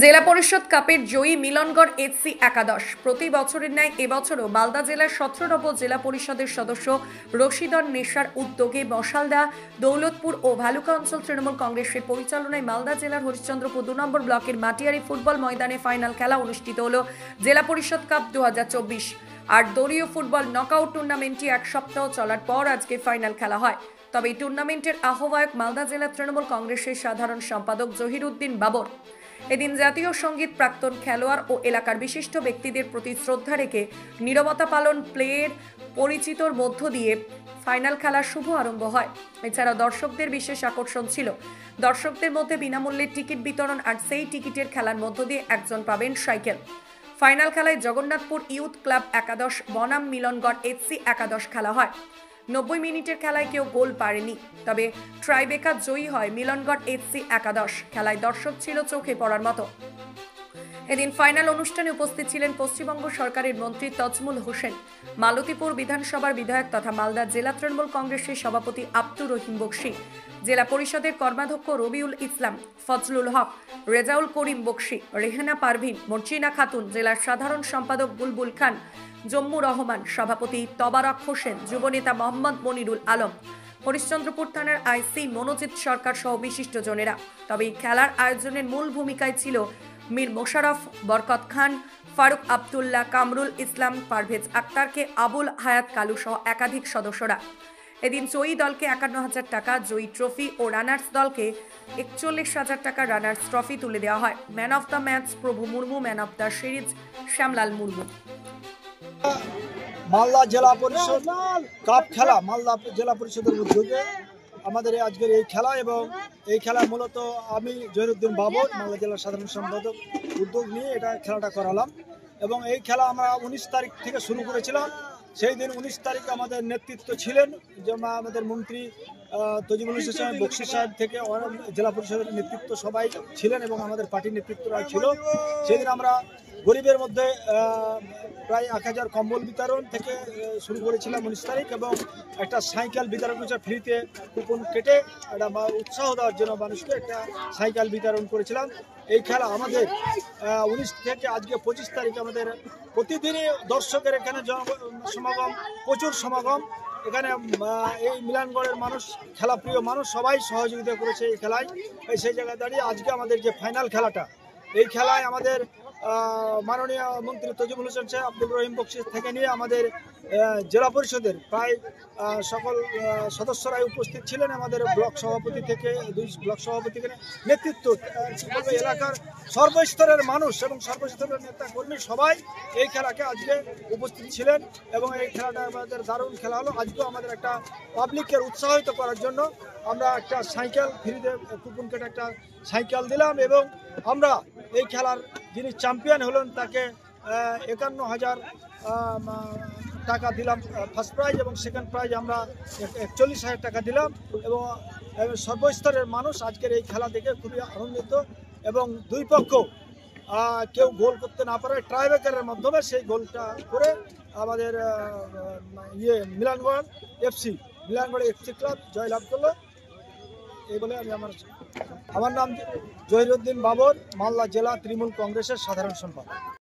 জেলা পরিষদ কাপের জয়ী মিলনগড় এফসি একাদশ। প্রতি বছরের ন্যায় এবছরও মালদা জেলার 17 নম্বর জেলা পরিষদের সদস্য রশিদন নেশার উদ্যোগে মশালদা, দৌলতপুর ও ভালুকা অঞ্চল তৃণমূল কংগ্রেসের পরিচালনায় মালদা জেলার হরিশ্চন্দ্রপুর 2 নম্বর ব্লকের মাটিয়ারি ফুটবল ময়দানে ফাইনাল খেলা অনুষ্ঠিত হলো জেলা পরিষদ কাপ 2024। আর দলীয় ফুটবল নকআউট টুর্নামেন্টটি এক সপ্তাহ চলার পর আজকে ফাইনাল খেলা হয়। তবে এই টুর্নামেন্টের আহ্বায়ক মালদা জেলা তৃণমূল কংগ্রেসের সাধারণ সম্পাদক জহিরউদ্দিন বাবর। এদিন জাতীয় সঙ্গীত, প্রাক্তন খেলোয়াড় ও এলাকার বিশিষ্ট ব্যক্তিদের প্রতি শ্রদ্ধা রেখে নীরবতা পালন, প্লেয়ের পরিচিতর মধ্য দিয়ে ফাইনাল খেলার শুভ আরম্ভ হয়। এছাড়া দর্শকদের বিশেষ আকর্ষণ ছিল দর্শকদের মধ্যে বিনামূল্যে টিকিট বিতরণ, আর সেই টিকিটের খেলার মধ্য দিয়ে একজন পাবেন সাইকেল। ফাইনাল খেলায় জগন্নাথপুর ইউথ ক্লাব একাদশ বনাম মিলনগড় এফসি একাদশ খেলা হয়। 90 মিনিটের খেলায় কেউ গোল পারেনি, তবে ট্রাইবেকার জয়ী হয় মিলনগড় এফসি একাদশ। খেলায় দর্শক ছিল চোখে পড়ার মতো। এদিন ফাইনাল অনুষ্ঠানে উপস্থিত ছিলেন পশ্চিমবঙ্গ সরকারের মন্ত্রী তজমুল হোসেন, মালতীপুর বিধানসভার বিধায়ক তথা মালদা জেলা তৃণমূল কংগ্রেসের সভাপতি আব্দুর রহিম বক্সি, জেলা পরিষদের কর্মাধ্যক্ষ রবিউল ইসলাম, ফজলুল হক, রেজাউল করিম বক্সি, রেহানা পারভিন, মর্জিনা খাতুন, জেলার সাধারণ সম্পাদক বুলবুল খান, জম্মু রহমান, সভাপতি তবারক হোসেন, যুবনেতা মোহাম্মদ মনিরুল আলম, হরিশ্চন্দ্রপুর থানার আইসি মনোজিৎ সরকার সহ বিশিষ্টজনেরা। তবে এই খেলার আয়োজনের মূল ভূমিকায় ছিল মীর মোশাররফ, বরকত খান, ফারুক আব্দুল্লাহ, কামরুল ইসলাম, পারভেজ আক্তারকে, আবুল হায়াত কালু সহ একাধিক সদস্যরা। এদিন জয়ী দলকে 51,000 টাকা, জয়ী ট্রফি ও রানার্স দলকে 41,000 টাকা রানার্স ট্রফি তুলে দেওয়া হয়। ম্যান অফ দ্য ম্যাচ প্রভু Murmu, man of the series Shyamlal Murmu. Malda জেলা পরিষদ কাপ খেলা মালদা জেলা পরিষদের উদ্যোগে আমাদের আজকের এই খেলা, এবং এই খেলা মূলত আমি জহিরউদ্দিন বাবর, মালদা জেলার সাধারণ সম্পাদক, উদ্যোগ নিয়ে এটা খেলাটা করালাম। এবং এই খেলা আমরা 19 তারিখ থেকে শুরু করেছিলাম। সেই দিন 19 তারিখে আমাদের নেতৃত্ব ছিলেন, যেমন আমাদের মন্ত্রী তজিমুল হোসেন বক্সি সাহেব থেকে জেলা পরিষদের নেতৃত্ব সবাই ছিলেন এবং আমাদের পার্টির নেতৃত্বরা ছিল। সেই দিন আমরা গরিবের মধ্যে প্রায় 1000 কম্বল বিতরণ থেকে শুরু করেছিলাম 19 তারিখ, এবং একটা সাইকেল বিতরণ করেছে ফ্রিতে, কুপন কেটে একটা উৎসাহ দেওয়ার জন্য মানুষকে একটা সাইকেল বিতরণ করেছিলাম। এই খেলা আমাদের 19 থেকে আজকে 25 তারিখ আমাদের প্রতিদিনই দর্শকের এখানে সমাগম, প্রচুর সমাগম। এখানে এই মিলনগড়ের মানুষ, খেলাপ্রিয় মানুষ সবাই সহযোগিতা করেছে এই খেলায়। সেই জায়গায় দাঁড়িয়ে আজকে আমাদের যে ফাইনাল খেলাটা, এই খেলায় আমাদের মাননীয় মন্ত্রী তজিমুল হোসেন সাহেব, আব্দুর রহিম বক্সি থেকে নিয়ে আমাদের জেলা পরিষদের প্রায় সকল সদস্যরাই উপস্থিত ছিলেন। আমাদের ব্লক সভাপতি থেকে 2 ব্লক সভাপতি নেতৃত্ব, এলাকার সর্বস্তরের মানুষ এবং সর্বস্তরের নেতা কর্মী সবাই এই খেলাকে আজকে উপস্থিত ছিলেন। এবং এই খেলাটা আমাদের দারুণ খেলা হলো। আজকেও আমাদের একটা পাবলিকের উৎসাহিত করার জন্য আমরা একটা সাইকেল ফ্রিতে কুপন কেটে একটা সাইকেল দিলাম, এবং আমরা এই খেলার যিনি চ্যাম্পিয়ন হলেন তাকে 51,000 টাকা দিলাম ফার্স্ট প্রাইজ, এবং সেকেন্ড প্রাইজ আমরা 41,000 টাকা দিলাম। এবং সর্বস্তরের মানুষ আজকের এই খেলা দেখে খুবই আনন্দিত, এবং দুই পক্ষ কেউ গোল করতে না পারে ট্রাইবেকারের মাধ্যমে সেই গোলটা করে আমাদের মিলনগড় এফসি ক্লাব জয়লাভ করলো। এই বলে আমি আমার নাম জহিরউদ্দিন বাবর, মালদা জেলা তৃণমূল কংগ্রেসের সাধারণ সম্পাদক।